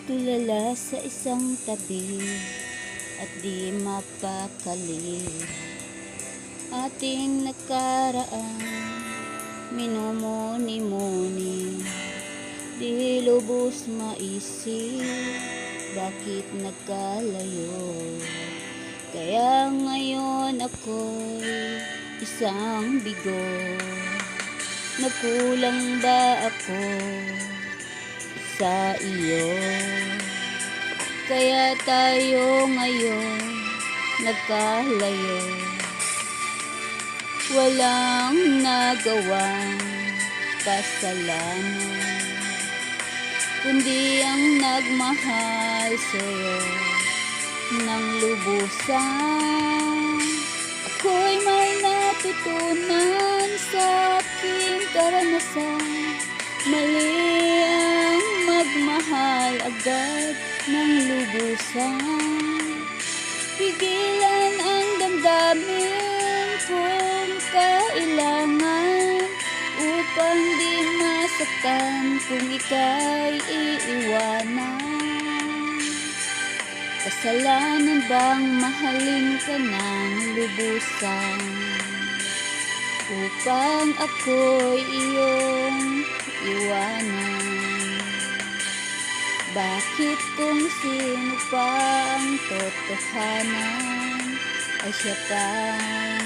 Tulala sa isang tabi at di mapakali. Ating nakaraan, minumuni-muni, di lubos maisip, bakit nagkalayo? Kaya ngayon ako'y isang bigo. Nagkulang ba ako sa iyo? Kaya tayo ngayon nagkalayo. Walang nagawang kasalanan, kundi ang nagmahal sa'yo ng lubusan. Ako'y may natutunan sa aking karanasan. Mali ang magmahal agad ng lubusan. Pigilan ang damdamin kung kailangan, upang di masaktan kung ika'y iiwanan. Kasalanan bang mahalin ka ng lubusan, upang ako'y iyong iwanan? Bakit kung sino pa ang totohanan ay siya pang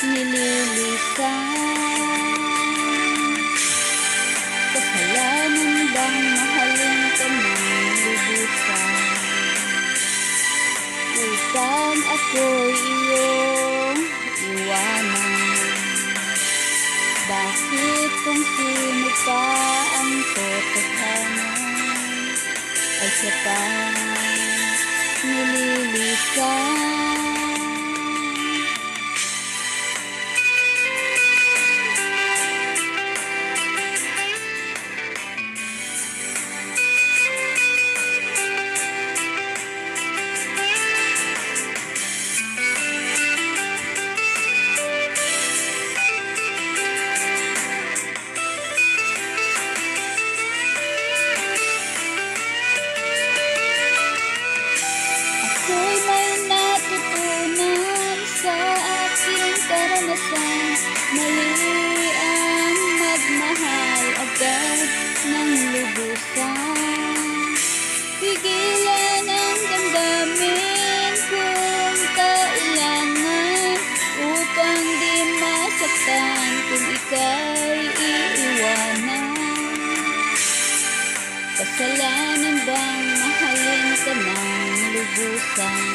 nililisan? Kasalanan bang mahalin ka ng lubusan, upang ako'y iyong iwanan? Bakit kung sino pa ang totohanan ay siya pang nililisan? Ako'y may natutunan sa aking karanasan. Mali ang magmahal agad ng lubusan. Pigilan ang damdamin kung kailangan, upang di masaktan kung ika'y iiwanan. Kasalanan bang mahalin ka ng lubusan,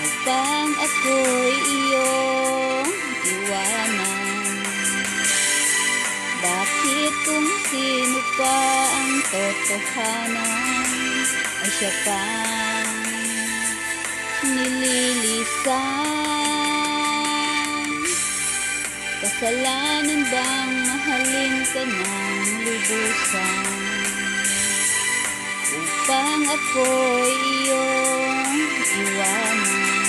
upang ako'y iyong iwanan? Bakit kung sino pa ang totohanan ay siya pang nililisan? Kasalanan bang mahalin ka ng lubusan, upang ako'y iyong iwanan?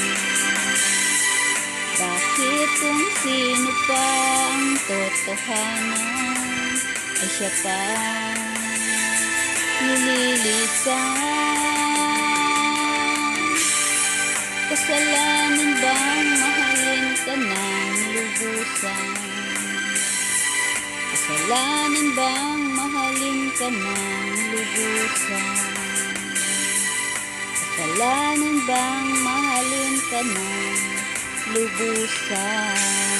Bakit kung sino pa ang totohanan ay siya pang nililisan? Kasalanan bang mahalin ka ng lubusan? Kasalanan bang mahalin ka ng lubusan? Kasalanan bang mahalin ka ng lubusan?